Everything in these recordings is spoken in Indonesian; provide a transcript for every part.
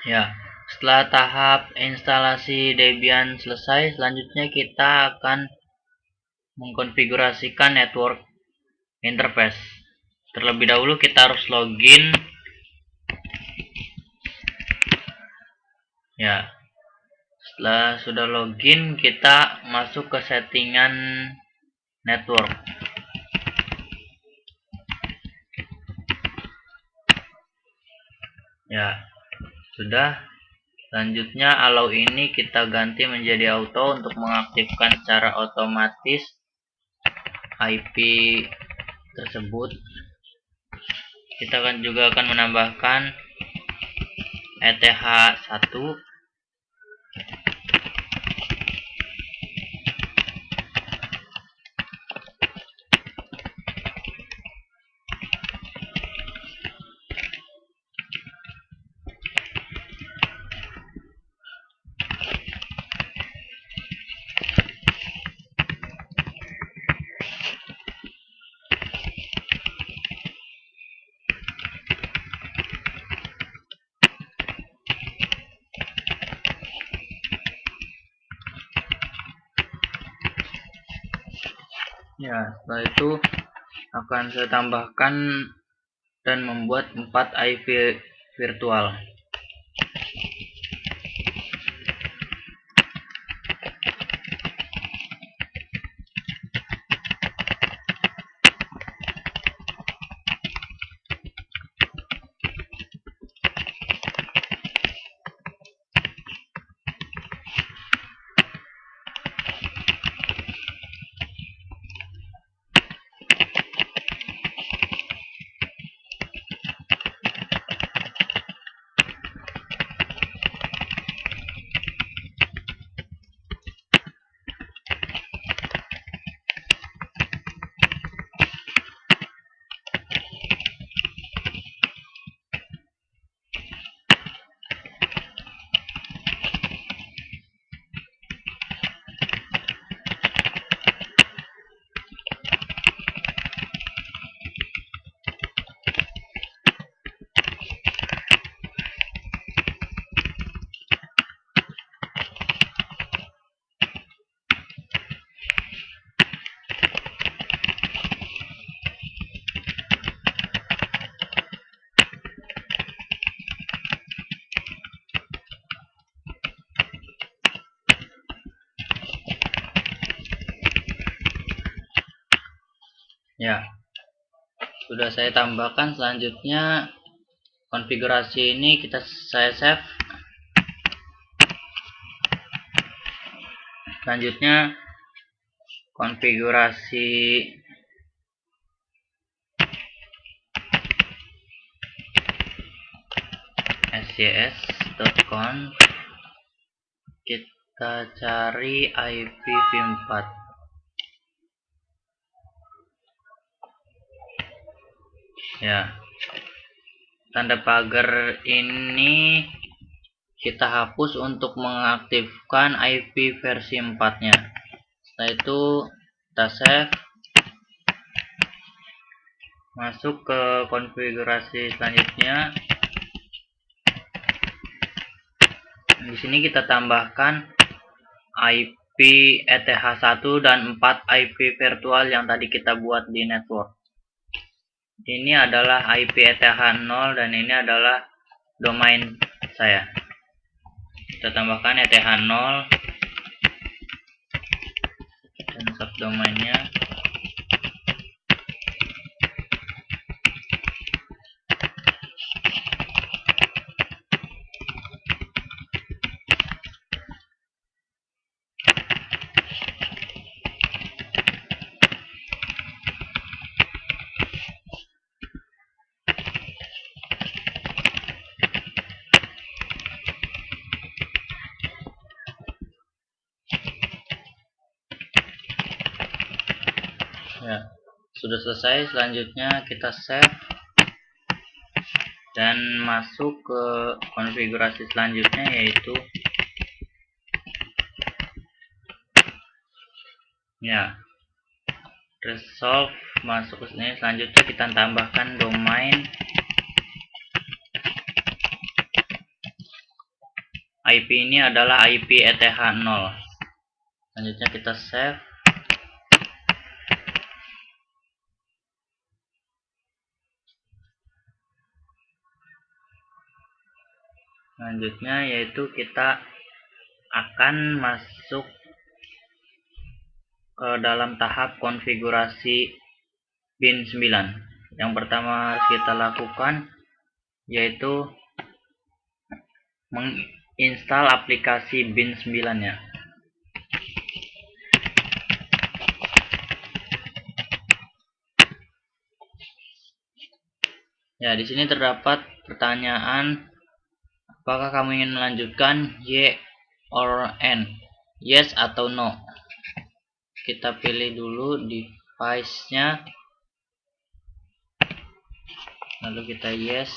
Ya, setelah tahap instalasi Debian selesai, selanjutnya kita akan mengkonfigurasikan network interface. Terlebih dahulu kita harus login. Ya, setelah sudah login, kita masuk ke settingan network. Ya, sudah. Selanjutnya allow ini kita ganti menjadi auto untuk mengaktifkan secara otomatis IP tersebut. Kita juga akan menambahkan ETH1. Ya, setelah itu akan saya tambahkan dan membuat 4 IP virtual. Ya, sudah saya tambahkan. Selanjutnya konfigurasi ini saya save. Selanjutnya konfigurasi sjs.conf, kita cari IPv4. Ya, tanda pagar ini kita hapus untuk mengaktifkan IP versi 4-nya. Setelah itu kita save, masuk ke konfigurasi selanjutnya. Di sini kita tambahkan IP ETH1 dan 4 IP virtual yang tadi kita buat di network. Ini adalah IP ETH0 dan ini adalah domain saya. Kita tambahkan ETH0 dan subdomainnya. Ya, sudah selesai. Selanjutnya kita save dan masuk ke konfigurasi selanjutnya, yaitu ya resolve. Masuk ke sini. Selanjutnya kita tambahkan domain IP ini adalah IP ETH0. Selanjutnya kita save. Selanjutnya yaitu kita akan masuk ke dalam tahap konfigurasi bin 9. Yang pertama harus kita lakukan yaitu menginstal aplikasi bin 9 ya. Ya, di sini terdapat pertanyaan, apakah kamu ingin melanjutkan Y or N, yes atau no. Kita pilih dulu device-nya, lalu kita yes.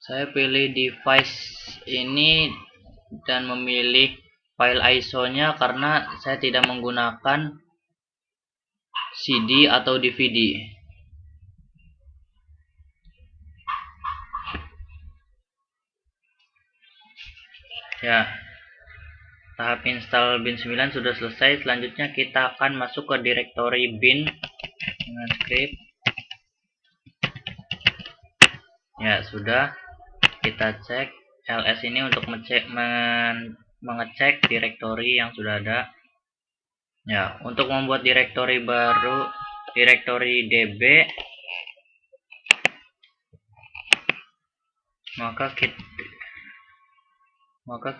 Saya pilih device ini dan memilih file ISO-nya karena saya tidak menggunakan CD atau DVD. Ya, tahap install bin 9 sudah selesai. Selanjutnya kita akan masuk ke directory bin dengan script. Ya, sudah. Kita cek ls ini untuk mengecek directory yang sudah ada. Ya, untuk membuat directory baru, directory db, maka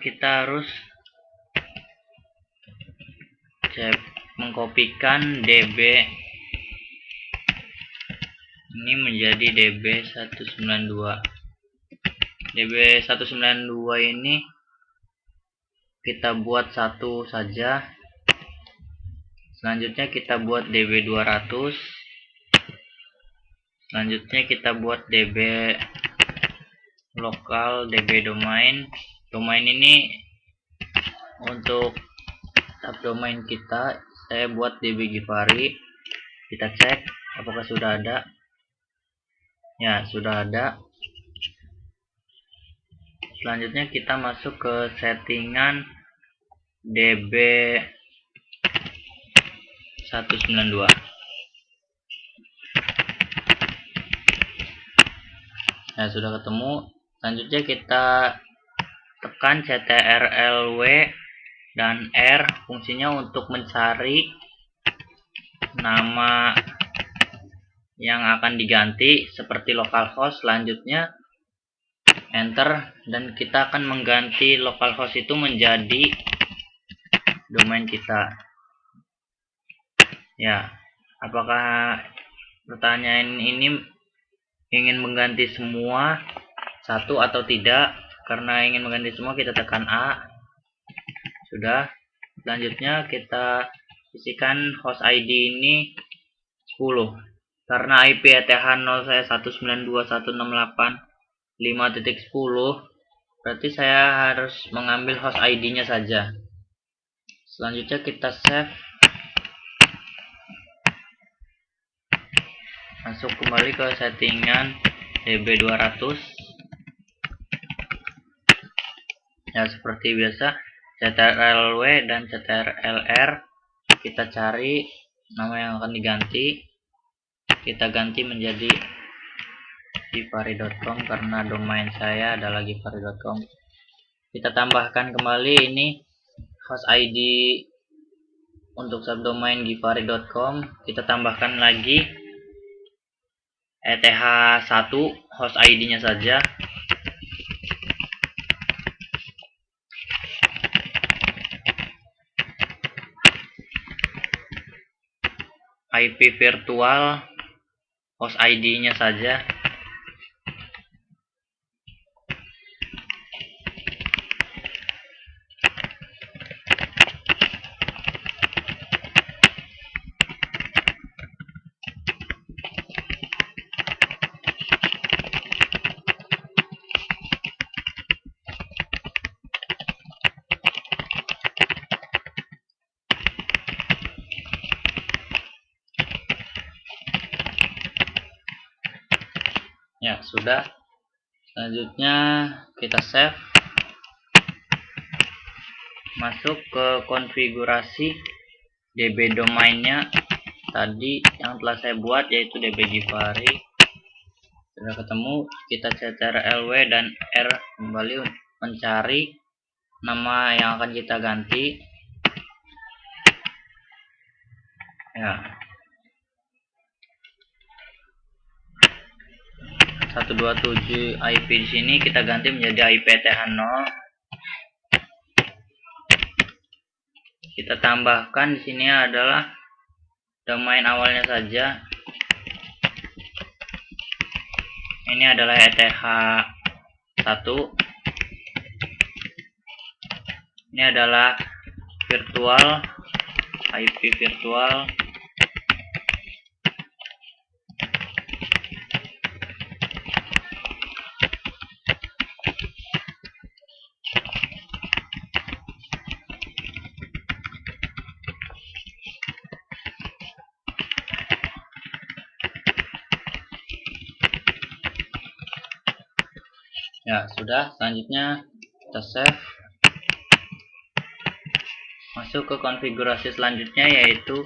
kita harus mengkopikan db ini menjadi db192. db192 ini kita buat satu saja. Selanjutnya kita buat db200. Selanjutnya kita buat db lokal, db domain. Domain ini untuk subdomain kita, saya buat db Givari. Kita cek apakah sudah ada. Ya, sudah ada. Selanjutnya kita masuk ke settingan db192. Nah, sudah ketemu. Selanjutnya kita tekan ctrl W dan R, fungsinya untuk mencari nama yang akan diganti seperti localhost. Selanjutnya enter, dan kita akan mengganti localhost itu menjadi domain kita. Ya, apakah pertanyaan ini ingin mengganti semua satu atau tidak? Karena ingin mengganti semua, kita tekan A. Sudah. Selanjutnya kita isikan host ID ini 10. Karena IP ETH0 saya 192.168.5.10, berarti saya harus mengambil host ID-nya saja. Selanjutnya kita save. Masuk kembali ke settingan db200. Ya, seperti biasa, ctrl W dan ctrl R, kita cari nama yang akan diganti. Kita ganti menjadi givari.com karena domain saya adalah givari.com. Kita tambahkan kembali ini host ID untuk subdomain givari.com. Kita tambahkan lagi ETH1 host ID-nya saja. IP virtual host ID-nya saja. Ya, sudah. Selanjutnya kita save. Masuk ke konfigurasi DB domainnya tadi yang telah saya buat, yaitu DB Givari. Sudah ketemu, kita ctrl dan R kembali mencari nama yang akan kita ganti. Ya, 127 IP di sini kita ganti menjadi IP ETH0. Kita tambahkan di sini adalah domain awalnya saja. Ini adalah ETH1. Ini adalah virtual, IP virtual. Ya, sudah. Selanjutnya kita save. Masuk ke konfigurasi selanjutnya, yaitu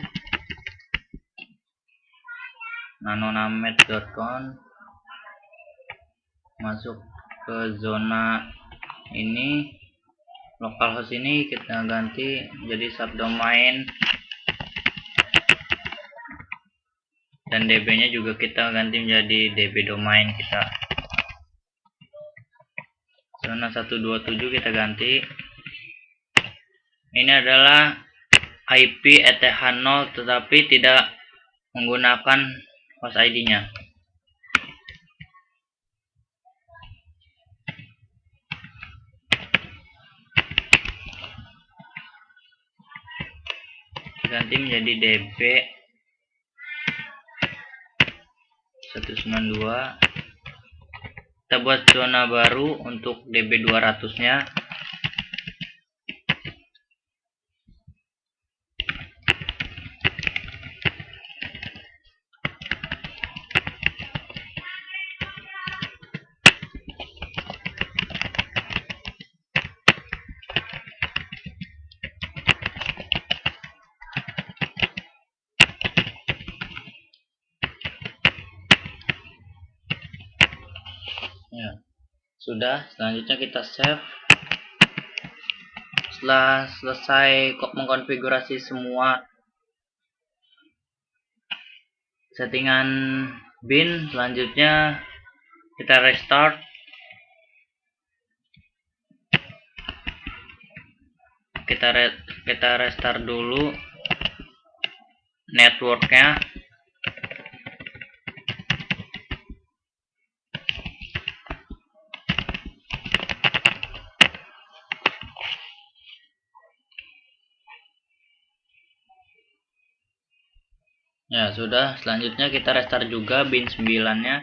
nanonamed.com. Masuk ke zona ini, localhost ini kita ganti jadi subdomain, dan DB nya juga kita ganti menjadi DB domain kita. Zona 127 kita ganti. Ini adalah IP ETH0 tetapi tidak menggunakan host ID nya. Ganti menjadi DB 192. Kita buat zona baru untuk DB 200 nya. Ya, sudah. Selanjutnya kita save. Setelah selesai mengkonfigurasi semua settingan bin, selanjutnya kita restart. Kita restart dulu networknya. Ya, sudah. Selanjutnya kita restart juga bin 9 nya.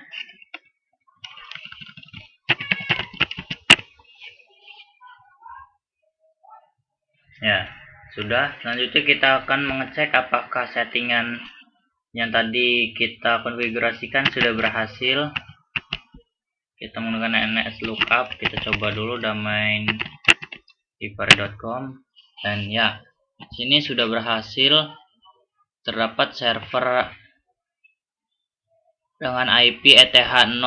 Ya, sudah. Selanjutnya kita akan mengecek apakah settingan yang tadi kita konfigurasikan sudah berhasil. Kita menggunakan nslookup. Kita coba dulu domain givari.com, dan ya, sini sudah berhasil. Terdapat server dengan IP ETH0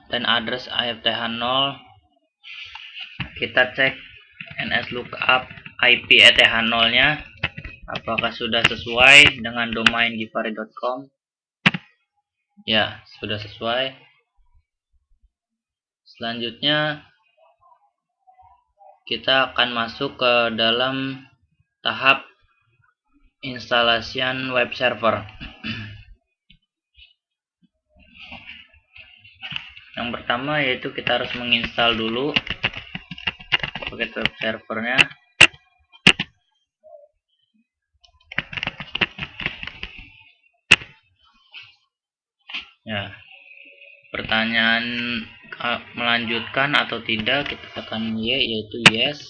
dan address ETH0. Kita cek nslookup IP ETH0 nya apakah sudah sesuai dengan domain givari.com. Ya, sudah sesuai. Selanjutnya kita akan masuk ke dalam tahap instalasian web server. Yang pertama yaitu kita harus menginstal dulu paket web servernya. Ya, pertanyaan melanjutkan atau tidak, kita tekan Y, yaitu yes.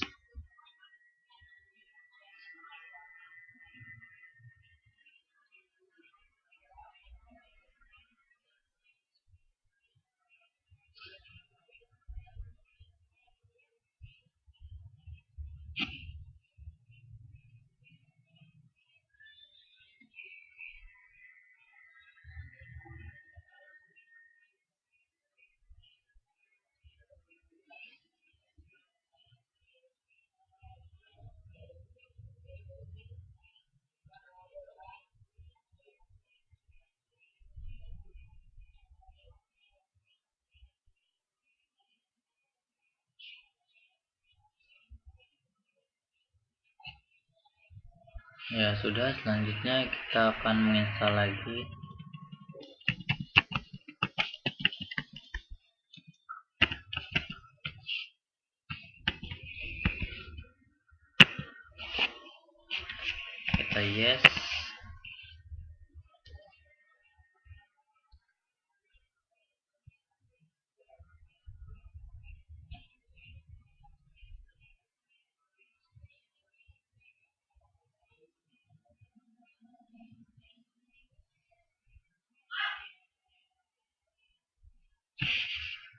Ya sudah, selanjutnya kita akan menginstal lagi. Kita yes.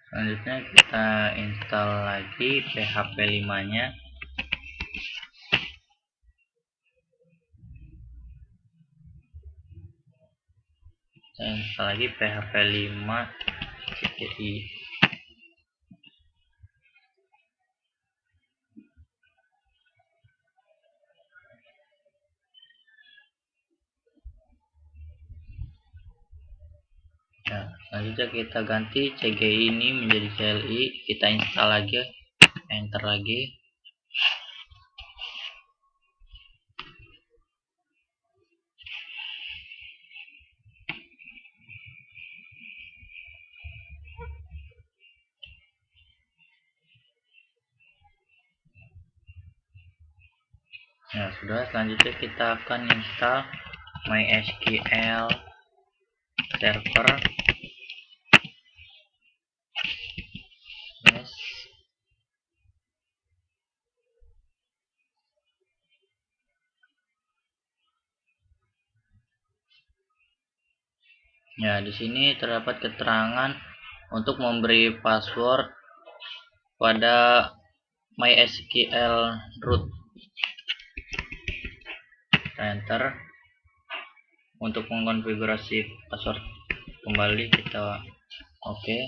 Selanjutnya kita install lagi PHP 5 nya. Kita install lagi PHP 5 CTI. Nah, selanjutnya kita ganti CGI ini menjadi CLI. Kita install lagi, enter lagi. Nah, sudah, selanjutnya kita akan install MySQL server. Yes. Ya, di sini terdapat keterangan untuk memberi password pada MySQL root. Kita enter. Untuk mengkonfigurasi password kembali kita oke.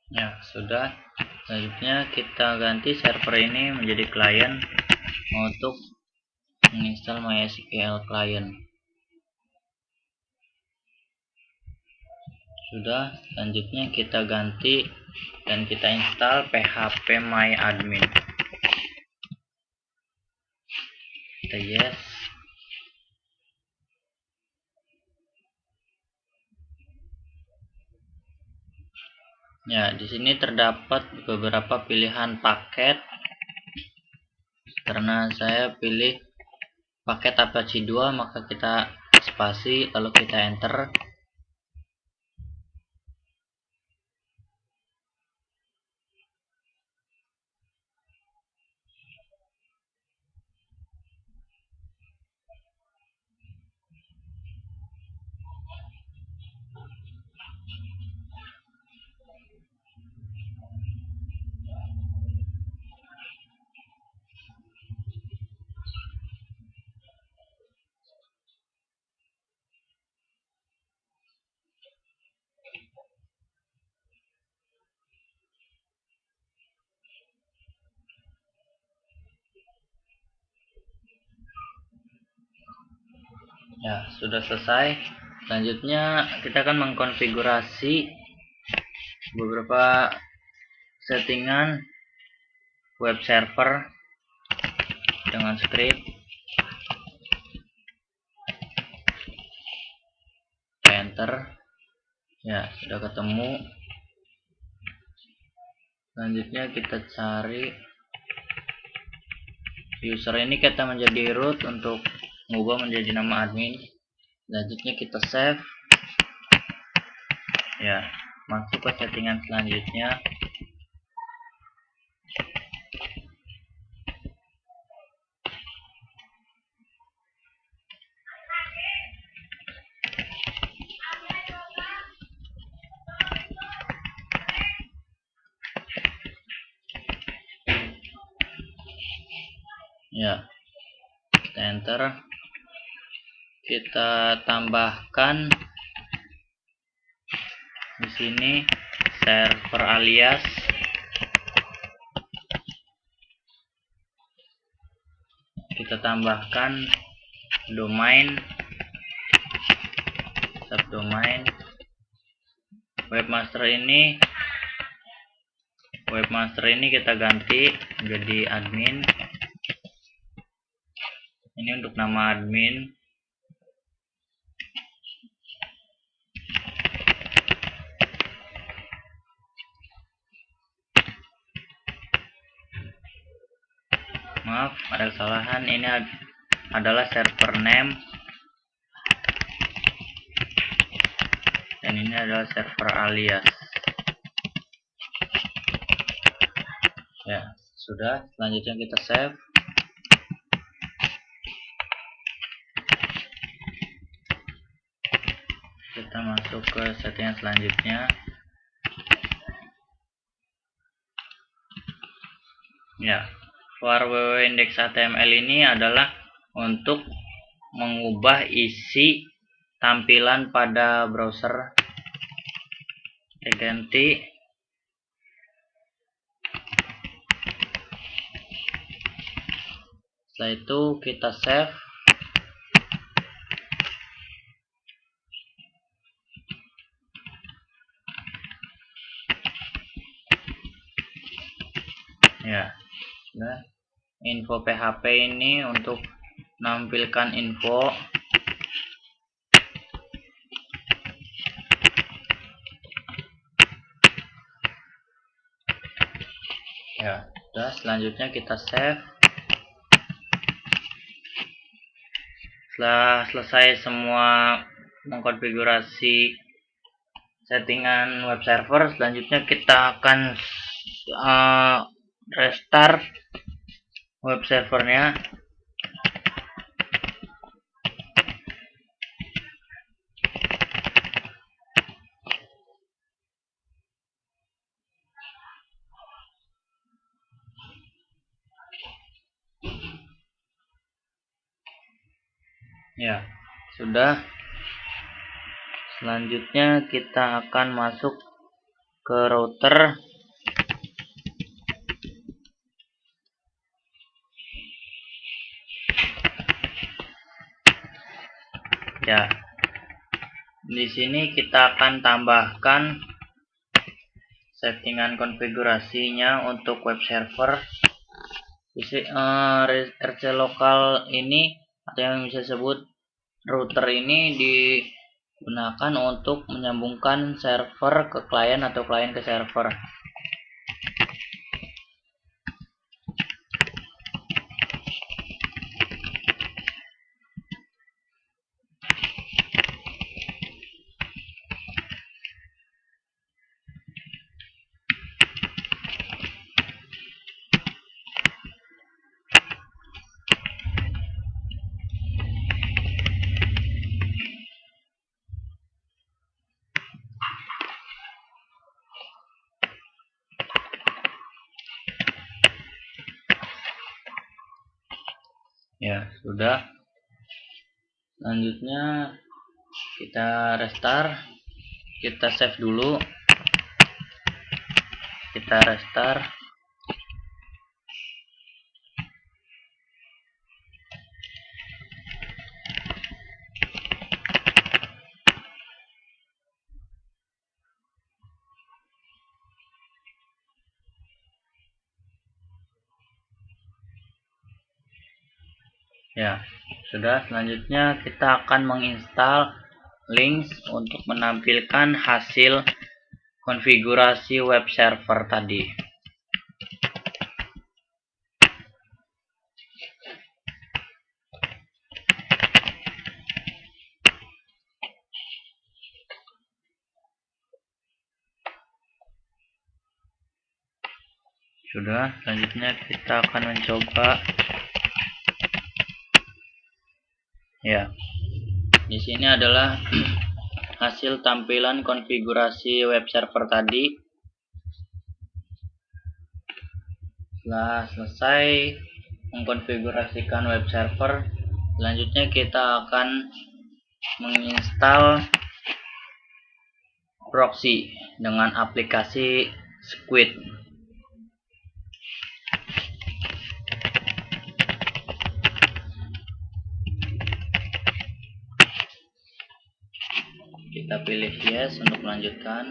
Ya sudah, selanjutnya kita ganti server ini menjadi klien untuk menginstal MySQL client. Sudah, selanjutnya kita ganti dan kita install PHP MyAdmin. Kita yes. Ya, di sini terdapat beberapa pilihan paket. Karena saya pilih paket Apache 2, maka kita spasi lalu kita enter. Ya, sudah selesai. Selanjutnya kita akan mengkonfigurasi beberapa settingan web server dengan script. Enter. Ya, sudah ketemu. Selanjutnya kita cari user ini, kita menjadi root untuk mengubah menjadi nama admin. Selanjutnya kita save. Ya, masuk ke settingan selanjutnya. Ya, kita enter. Kita tambahkan di sini server alias. Kita tambahkan domain, subdomain. Webmaster ini kita ganti menjadi admin. Ini untuk nama admin. Maaf, ada kesalahan. Ini adalah server name dan ini adalah server alias. Ya, sudah. Selanjutnya kita save. Kita masuk ke settingan selanjutnya. Ya, var www.index.html ini adalah untuk mengubah isi tampilan pada browser. Kita ganti. Setelah itu kita save. Ya, sudah. Info PHP ini untuk menampilkan info. Ya, sudah. Selanjutnya kita save. Setelah selesai semua mengkonfigurasi settingan web server, selanjutnya kita akan restart web servernya. Ya, sudah. Selanjutnya kita akan masuk ke router. Ya, di sini kita akan tambahkan settingan konfigurasinya untuk web server. RC lokal ini atau yang bisa disebut router ini digunakan untuk menyambungkan server ke klien atau klien ke server. Ya, sudah. Selanjutnya kita restart. Kita save dulu. Kita restart. Ya, sudah. Selanjutnya kita akan menginstal Lynx untuk menampilkan hasil konfigurasi web server tadi. Sudah, selanjutnya kita akan mencoba. Ya, di sini adalah hasil tampilan konfigurasi web server tadi. Setelah selesai mengkonfigurasikan web server, selanjutnya kita akan menginstal proxy dengan aplikasi Squid. Kita pilih yes untuk melanjutkan.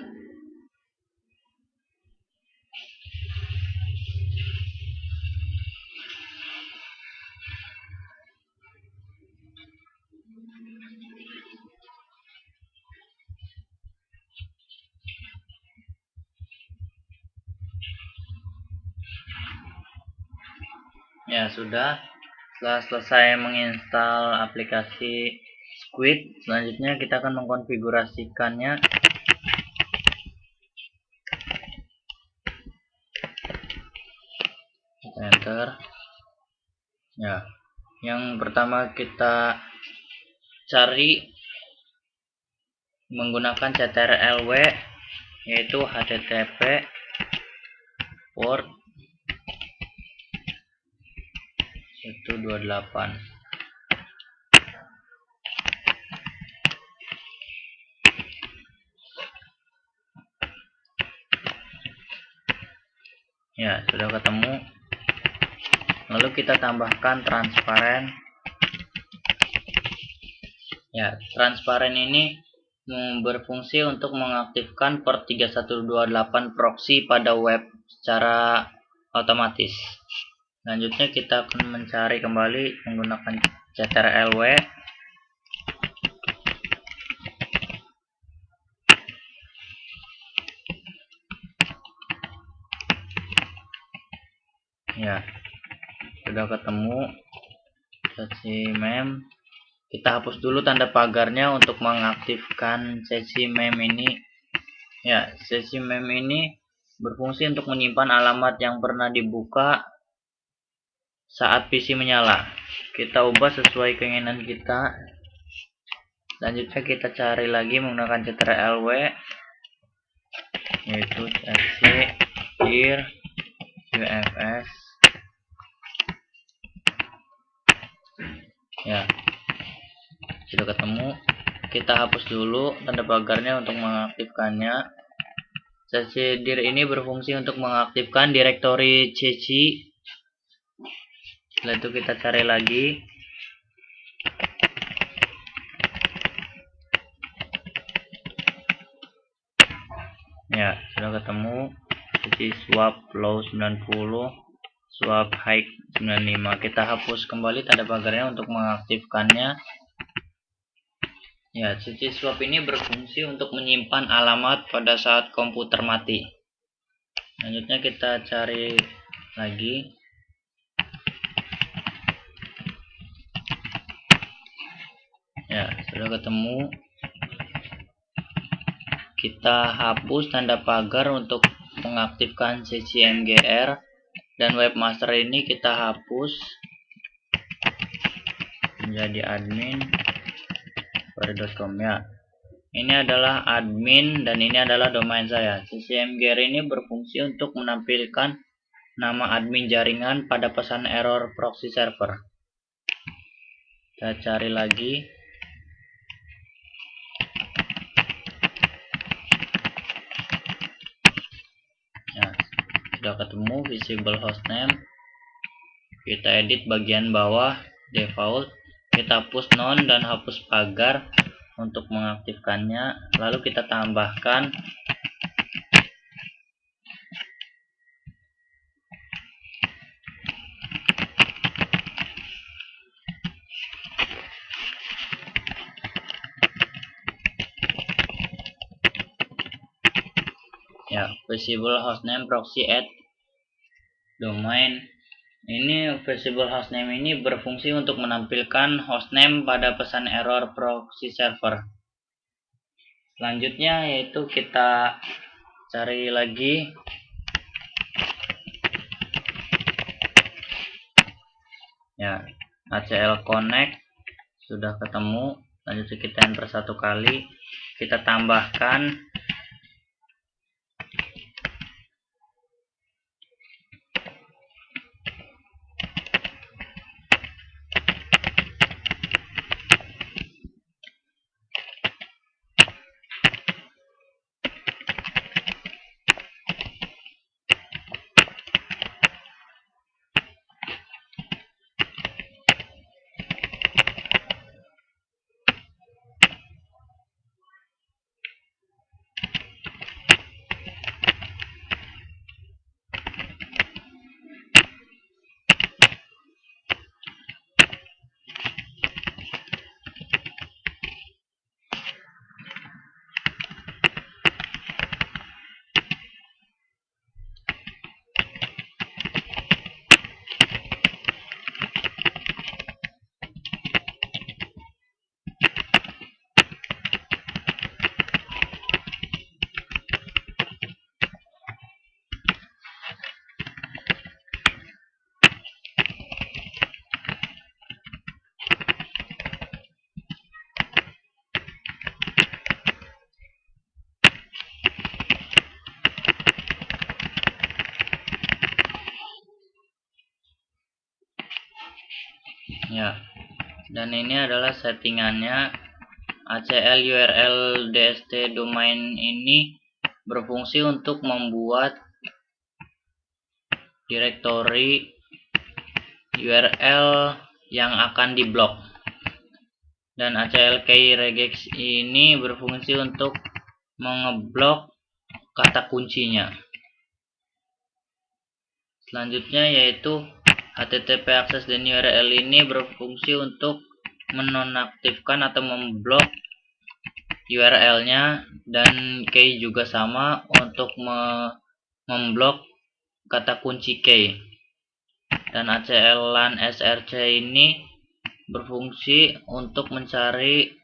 Ya, sudah. Setelah selesai menginstal aplikasi Squid, selanjutnya kita akan mengkonfigurasikannya. Kita enter. Ya, yang pertama kita cari menggunakan ctrl-w, yaitu http port 128. Ya, sudah ketemu. Lalu kita tambahkan transparan. Ya, transparan ini berfungsi untuk mengaktifkan port 3128 proxy pada web secara otomatis. Selanjutnya kita akan mencari kembali menggunakan ctrl-w. Ya, sudah ketemu sesi mem. Kita hapus dulu tanda pagarnya untuk mengaktifkan sesi mem ini. Ya, sesi mem ini berfungsi untuk menyimpan alamat yang pernah dibuka saat PC menyala. Kita ubah sesuai keinginan kita. Selanjutnya kita cari lagi menggunakan ctrl-w, yaitu cc dir ufs. Ya, sudah ketemu. Kita hapus dulu tanda pagarnya untuk mengaktifkannya. Cc dir ini berfungsi untuk mengaktifkan direktori cc. Setelah itu kita cari lagi. Ya, sudah ketemu. Cc swap low 90, swap high 95. Kita hapus kembali tanda pagarnya untuk mengaktifkannya. Ya, cc swap ini berfungsi untuk menyimpan alamat pada saat komputer mati. Selanjutnya kita cari lagi. Ya, sudah ketemu. Kita hapus tanda pagar untuk mengaktifkan ccmgr, dan webmaster ini kita hapus menjadi admin pada.com. ya. Ini adalah admin dan ini adalah domain saya. ccmgr ini berfungsi untuk menampilkan nama admin jaringan pada pesan error proxy server. Kita cari lagi. Ya, sudah ketemu visible hostname. Kita edit bagian bawah default. Kita hapus non dan hapus pagar untuk mengaktifkannya. Lalu kita tambahkan ya, visible hostname proxy add domain. Ini visible hostname ini berfungsi untuk menampilkan hostname pada pesan error proxy server. Selanjutnya yaitu kita cari lagi Ya, ACL connect sudah ketemu. Lanjut kita enter satu kali, kita tambahkan ya. Dan ini adalah settingannya. ACL URL DST domain ini berfungsi untuk membuat direktori URL yang akan diblok. Dan ACL key regex ini berfungsi untuk mengeblok kata kuncinya. Selanjutnya yaitu HTTP access dan URL ini berfungsi untuk menonaktifkan atau memblok URL-nya, dan key juga sama untuk memblok kata kunci key. Dan ACL LAN SRC ini berfungsi untuk mencari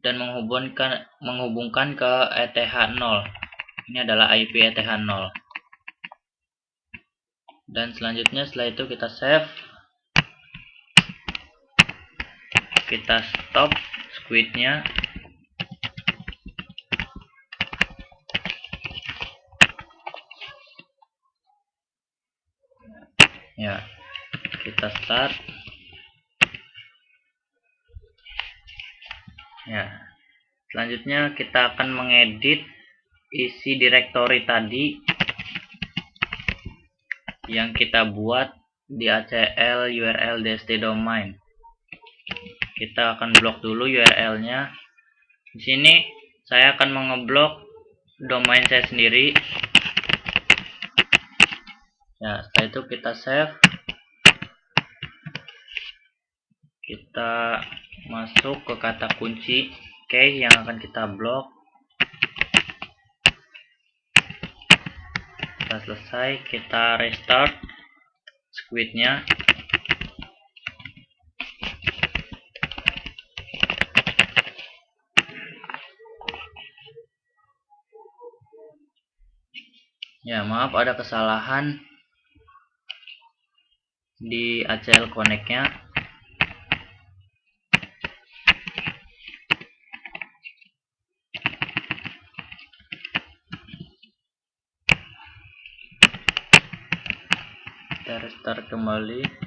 dan menghubungkan ke ETH0. Ini adalah IP ETH0. Dan selanjutnya setelah itu kita save, kita stop squidnya. Ya, kita start. Ya, selanjutnya kita akan mengedit isi direktori tadi yang kita buat di ACL URL DST domain. Kita akan blok dulu URL-nya. Di sini saya akan mengeblok domain saya sendiri. Ya, setelah itu kita save. Kita masuk ke kata kunci key yang akan kita blok. Setelah selesai, kita restart squidnya. Ya, maaf ada kesalahan di ACL connect-nya. Kita restart kembali.